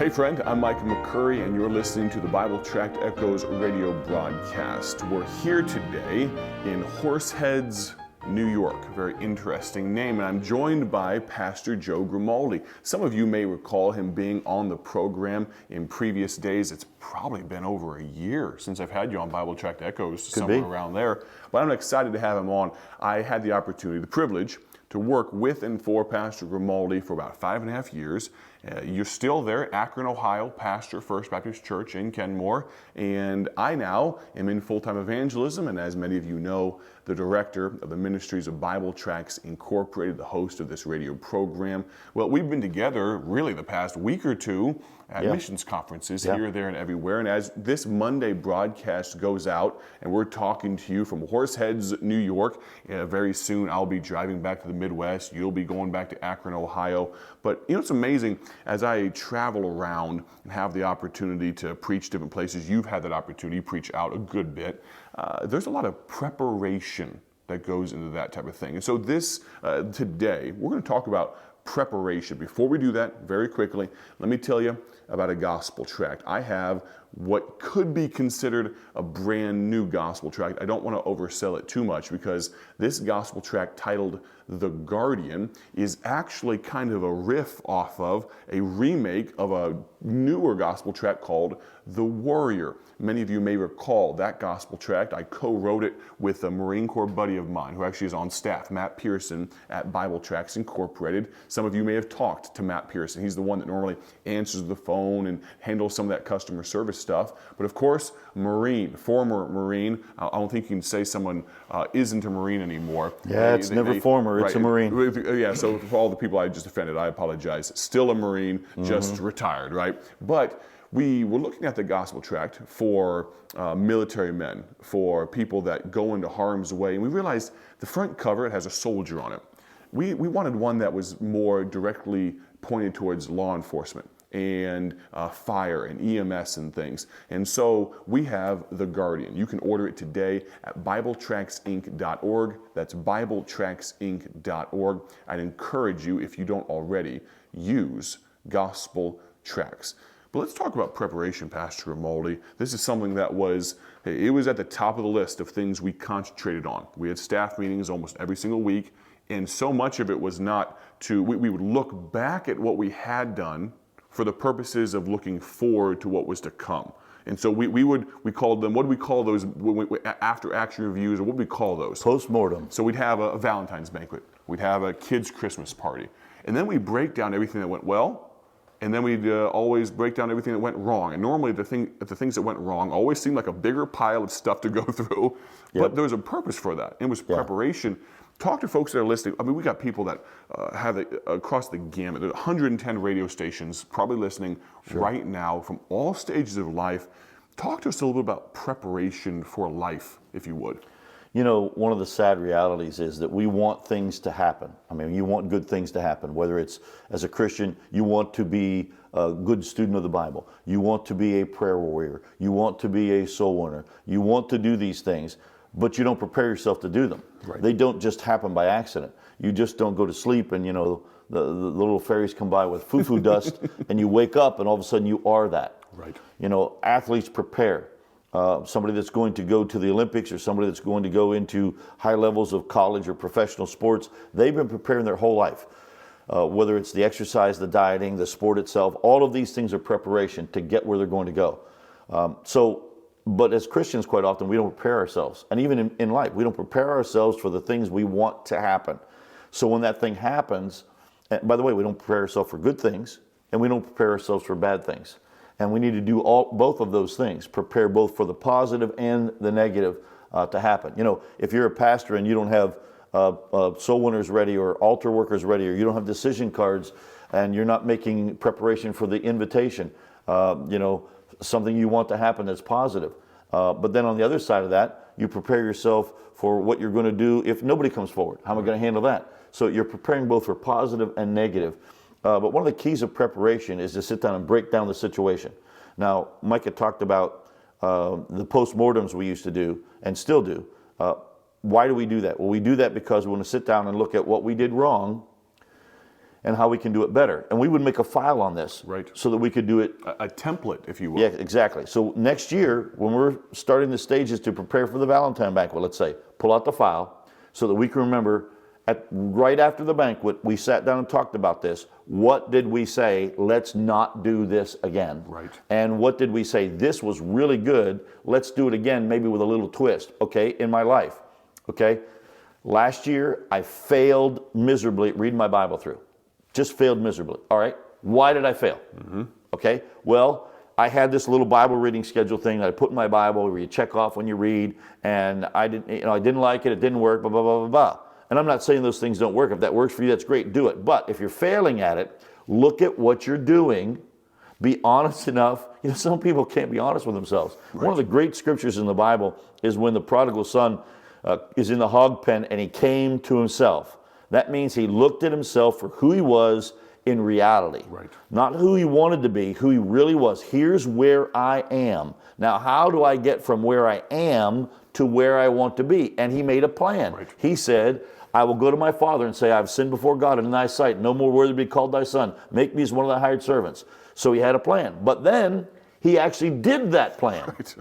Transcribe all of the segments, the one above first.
Hey friend, I'm Mike McCurry and you're listening to the Bible Tract Echoes radio broadcast. We're here today in Horseheads, New York. A very interesting name. And I'm joined by Pastor Joe Grimaldi. Some of you may recall him being on the program in previous days. It's probably been over a year since I've had you on Bible Tract Echoes, somewhere around there. But I'm excited to have him on. I had the opportunity, the privilege, to work with and for Pastor Grimaldi for about 5.5 years. You're still there, Akron, Ohio, pastor, First Baptist Church in Kenmore, and I now am in full-time evangelism, and as many of you know, the director of the Ministries of Bible Tracts Incorporated, the host of this radio program. Well, we've been together really the past week or two at missions conferences here, there, and everywhere. And as this Monday broadcast goes out, and we're talking to you from Horseheads, New York, very soon I'll be driving back to the Midwest. You'll be going back to Akron, Ohio. But you know, it's amazing as I travel around and have the opportunity to preach different places. You've had that opportunity to preach out a good bit. There's a lot of preparation that goes into that type of thing. And so this, today, we're going to talk about preparation. Before we do that, very quickly, let me tell you about a gospel tract. I have what could be considered a brand new gospel tract. I don't want to oversell it too much because this gospel tract titled The Guardian is actually kind of a riff off of a remake of a newer gospel tract called The Warrior. Many of you may recall that gospel tract. I co-wrote it with a Marine Corps buddy of mine who actually is on staff, Matt Pearson at Bible Tracts Incorporated. Some of you may have talked to Matt Pearson. He's the one that normally answers the phone and handles some of that customer service stuff. But of course, Marine, former Marine. I don't think you can say someone isn't a Marine anymore. Yeah, it's never former, it's a Marine. Yeah, so for all the people I just offended, I apologize. Still a Marine, just retired, right? But we were looking at the gospel tract for military men, for people that go into harm's way, and we realized the front cover, it has a soldier on it. We wanted one that was more directly pointed towards law enforcement and fire and EMS and things. And so we have The Guardian. You can order it today at BibleTractsInc.org. That's BibleTractsInc.org. I'd encourage you, if you don't already, use gospel tracts. But let's talk about preparation, Pastor Grimaldi. This is something that was at the top of the list of things we concentrated on. We had staff meetings almost every single week, and so much of it was not to, we would look back at what we had done for the purposes of looking forward to what was to come. And so we called them, what do we call those after action reviews, or what do we call those? Post-mortem. So we'd have a Valentine's banquet. We'd have a kid's Christmas party. And then we break down everything that went well, and then we'd always break down everything that went wrong. And normally the things that went wrong always seemed like a bigger pile of stuff to go through, but there was a purpose for that. It was preparation. Talk to folks that are listening. I mean, we got people that have it across the gamut. There's 110 radio stations probably listening right now from all stages of life. Talk to us a little bit about preparation for life, if you would. You know, one of the sad realities is that we want things to happen. I mean, you want good things to happen, whether it's as a Christian, you want to be a good student of the Bible. You want to be a prayer warrior. You want to be a soul winner. You want to do these things, but you don't prepare yourself to do them. Right. They don't just happen by accident. You just don't go to sleep and, you know, the little fairies come by with foo-foo dust and you wake up and all of a sudden you are that. Right. You know, athletes prepare. Somebody that's going to go to the Olympics or somebody that's going to go into high levels of college or professional sports, they've been preparing their whole life. Whether it's the exercise, the dieting, the sport itself, all of these things are preparation to get where they're going to go. But as Christians, quite often, we don't prepare ourselves. And even in life, we don't prepare ourselves for the things we want to happen. So when that thing happens, and by the way, we don't prepare ourselves for good things, and we don't prepare ourselves for bad things. And we need to do both of those things, prepare both for the positive and the negative to happen. You know, if you're a pastor and you don't have soul winners ready or altar workers ready, or you don't have decision cards and you're not making preparation for the invitation, you know, something you want to happen that's positive. But then on the other side of that, you prepare yourself for what you're going to do if nobody comes forward. How am I going to handle that? So you're preparing both for positive and negative. But one of the keys of preparation is to sit down and break down the situation. Now, Mike had talked about the postmortems we used to do and still do. Why do we do that? Well, we do that because we want to sit down and look at what we did wrong and how we can do it better. And we would make a file on this, Right. so that we could do it. A template, if you will. Yeah, exactly. So next year, when we're starting the stages to prepare for the Valentine banquet, let's say, pull out the file so that we can remember right after the banquet, we sat down and talked about this. What did we say? Let's not do this again. Right. And what did we say? This was really good. Let's do it again, maybe with a little twist, okay, in my life, okay? Last year, I failed miserably at reading my Bible through. Just failed miserably, all right? Why did I fail? Okay, well, I had this little Bible reading schedule thing that I put in my Bible where you check off when you read, and I didn't like it, it didn't work, blah, blah, blah, blah, blah. And I'm not saying those things don't work. If that works for you, that's great, do it. But if you're failing at it, look at what you're doing, be honest enough. Some people can't be honest with themselves. Right. One of the great scriptures in the Bible is when the prodigal son is in the hog pen and he came to himself. That means he looked at himself for who he was in reality. Right. Not who he wanted to be, who he really was. Here's where I am. Now, how do I get from where I am to where I want to be? And he made a plan. Right. He said, I will go to my father and say, I have sinned before God and in thy sight. No more worthy to be called thy son. Make me as one of thy hired servants. So he had a plan. But then he actually did that plan. Right.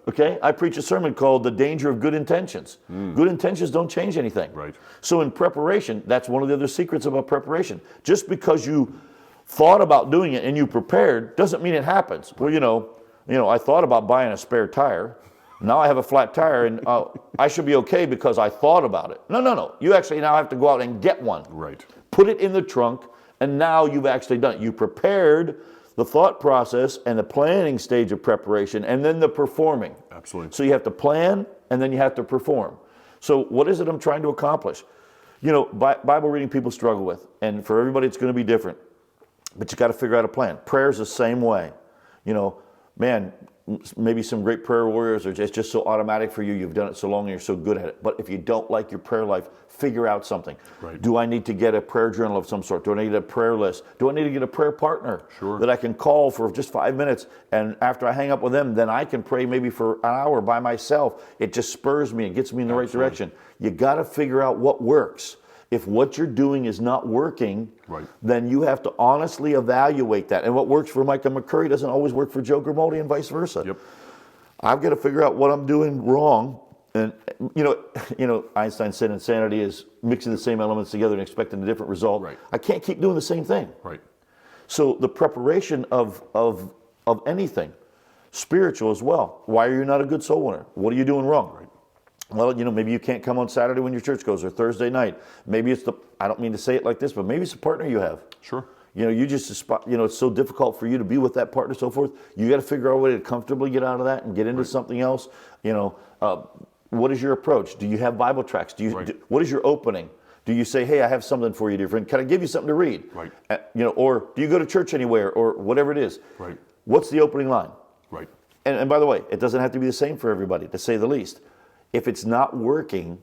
Okay? I preach a sermon called The Danger of Good Intentions. Good intentions don't change anything. Right. So in preparation, that's one of the other secrets about preparation. Just because you thought about doing it and you prepared doesn't mean it happens. Well, I thought about buying a spare tire. Now I have a flat tire, and I should be okay because I thought about it. No. You actually now have to go out and get one. Right. Put it in the trunk, and now you've actually done it. You prepared the thought process and the planning stage of preparation, and then the performing. Absolutely. So you have to plan, and then you have to perform. So what is it I'm trying to accomplish? Bible reading people struggle with, and for everybody it's going to be different. But you got to figure out a plan. Prayer is the same way. Maybe some great prayer warriors are just so automatic for you. You've done it so long and you're so good at it. But if you don't like your prayer life, figure out something. Right. Do I need to get a prayer journal of some sort? Do I need a prayer list? Do I need to get a prayer partner that I can call for just 5 minutes? And after I hang up with them, then I can pray maybe for an hour by myself. It just spurs me and gets me in the right direction. You got to figure out what works. If what you're doing is not working, then you have to honestly evaluate that. And what works for Micah McCurry doesn't always work for Joe Grimaldi and vice versa. Yep. I've got to figure out what I'm doing wrong. And, Einstein said insanity is mixing the same elements together and expecting a different result. Right. I can't keep doing the same thing. Right. So the preparation of anything, spiritual as well. Why are you not a good soul winner? What are you doing wrong? Right. Well, maybe you can't come on Saturday when your church goes, or Thursday night. Maybe it's I don't mean to say it like this, but maybe it's a partner you have. Sure. It's so difficult for you to be with that partner, so forth. You got to figure out a way to comfortably get out of that and get into something else. What is your approach? Do you have Bible tracts? What is your opening? Do you say, hey, I have something for you, dear friend. Can I give you something to read? Right. Or do you go to church anywhere, or whatever it is? Right. What's the opening line? Right. And by the way, it doesn't have to be the same for everybody, to say the least. If it's not working,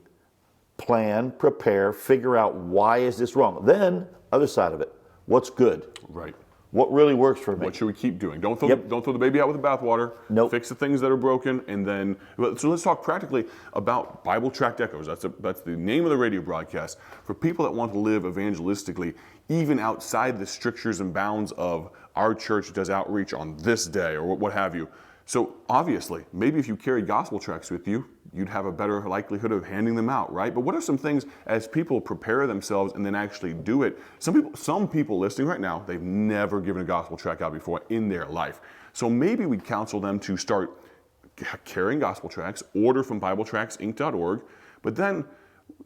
plan, prepare, figure out why is this wrong. Then, other side of it, what's good? Right. What really works for me? What should we keep doing? Don't throw the baby out with the bathwater. Nope. Fix the things that are broken, and then. So let's talk practically about Bible Tract Echoes. That's the name of the radio broadcast for people that want to live evangelistically, even outside the strictures and bounds of our church does outreach on this day or what have you. So obviously, maybe if you carried gospel tracts with you, you'd have a better likelihood of handing them out, right? But what are some things as people prepare themselves and then actually do it? Some people listening right now, they've never given a gospel tract out before in their life. So maybe we'd counsel them to start carrying gospel tracts, order from BibleTractsInc.org, but then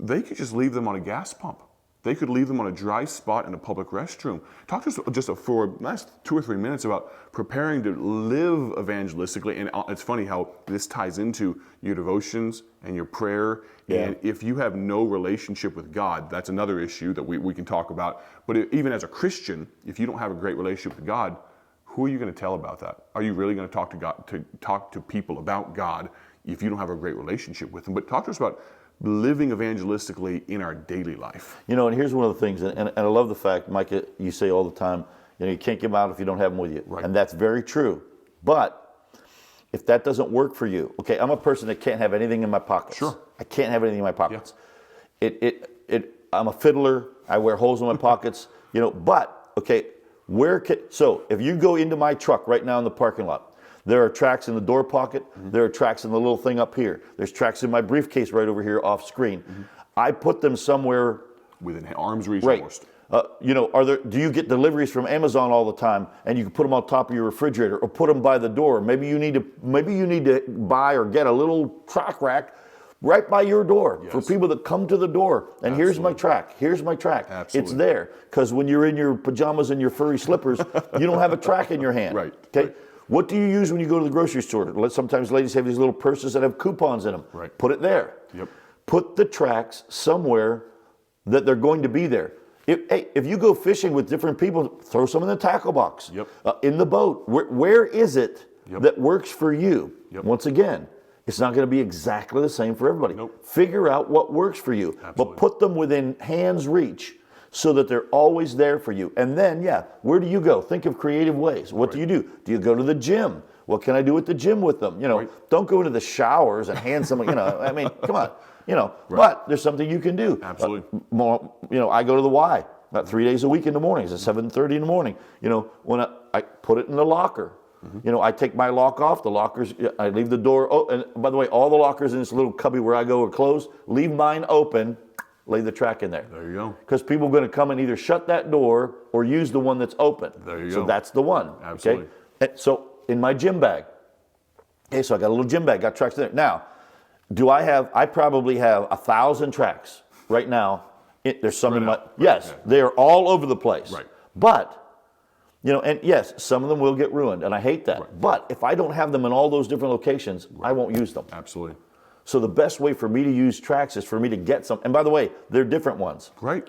they could just leave them on a gas pump. They could leave them on a dry spot in a public restroom. Talk to us just for the last 2 or 3 minutes about preparing to live evangelistically. And it's funny how this ties into your devotions and your prayer. Yeah. And if you have no relationship with God, that's another issue that we can talk about. But even as a Christian, if you don't have a great relationship with God, who are you going to tell about that? Are you really going to talk to God, to talk to people about God if you don't have a great relationship with Him? But talk to us about living evangelistically in our daily life. And here's one of the things, and I love the fact, Micah, you say all the time, you can't give them out if you don't have them with you. Right. And that's very true. But if that doesn't work for you, okay, I'm a person that can't have anything in my pockets. Sure. I can't have anything in my pockets. Yeah. I'm a fiddler. I wear holes in my pockets, you know, but, okay, so if you go into my truck right now in the parking lot, there are tracts in the door pocket, there are tracts in the little thing up here, there's tracts in my briefcase right over here off screen. I put them somewhere within arm's reach right. almost. You know, do you get deliveries from Amazon all the time, and you can put them on top of your refrigerator or put them by the door? Maybe you need to buy or get a little track rack right by your door for people that come to the door. And here's my track. Here's my track. It's there, because when you're in your pajamas and your furry slippers, you don't have a track in your hand. Right. Okay. Right. What do you use when you go to the grocery store? Sometimes ladies have these little purses that have coupons in them. Right. Put it there. Yep. Put the tracks somewhere that they're going to be there. If you go fishing with different people, throw some in the tackle box. Yep. In the boat. Where is it that works for you? Yep. Once again, it's not going to be exactly the same for everybody. Nope. Figure out what works for you. Absolutely. But put them within hand's reach so that they're always there for you. And then, where do you go? Think of creative ways. What do you do? Do you go to the gym? What can I do at the gym with them? You know, don't go into the showers and hand someone, you know, I mean, come on. You know, but there's something you can do. Absolutely. I go to the Y about 3 days a week in the mornings at 7:30 in the morning. You know, when I put it in the locker. You know, I take my lock off. The lockers, I leave the door. Oh, and by the way, all the lockers in this little cubby where I go are closed. Leave mine open. Lay the track in there. There you go. Because people are going to come and either shut that door or use the one that's open. There you so go. that's the one. Absolutely. Okay? And so in my gym bag. Okay, so I got a little gym bag. Got tracks in there. Now, I probably have 1,000 tracks right now. There's some in my, yes, they are all over the place. Right. But, you know, and yes, some of them will get ruined, and I hate that. Right. But if I don't have them in all those different locations, I won't use them. Absolutely. So the best way for me to use tracks is for me to get some. And by the way, they're different ones. Right.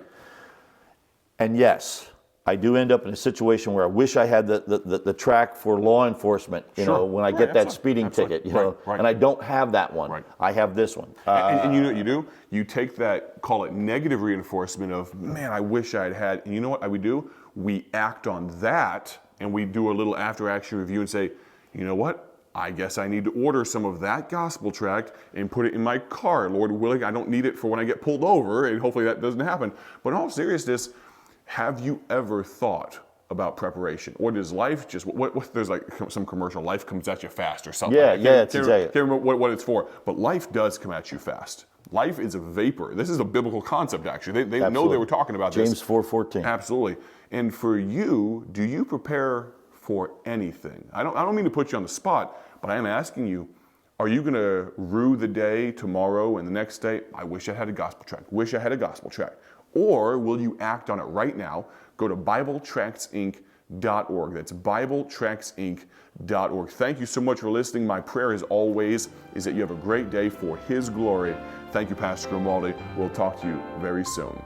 And yes, I do end up in a situation where I wish I had the track for law enforcement, you know, when I get that speeding ticket, you know, and I don't have that one. Right. I have this one. And you know what you do? You take that, call it negative reinforcement of, man, I wish I'd had, and you know what I would do? We act on that, and we do a little after action review and say, you know what? I guess I need to order some of that gospel tract and put it in my car. Lord willing, I don't need it for when I get pulled over, and hopefully that doesn't happen. But in all seriousness, have you ever thought about preparation? Or does life just, what there's like some commercial, life comes at you fast or something. Yeah, it's exactly. Can't remember what it's for, but life does come at you fast. Life is a vapor. This is a biblical concept, actually. They know they were talking about James this. 4:14. Absolutely. And for you, do you prepare for anything? I don't mean to put you on the spot, but I am asking you, are you going to rue the day tomorrow and the next day? I wish I had a gospel tract. Wish I had a gospel tract. Or will you act on it right now? Go to BibleTractsInc.org. That's BibleTractsInc.org. Thank you so much for listening. My prayer, as always, is that you have a great day for His glory. Thank you, Pastor Grimaldi. We'll talk to you very soon.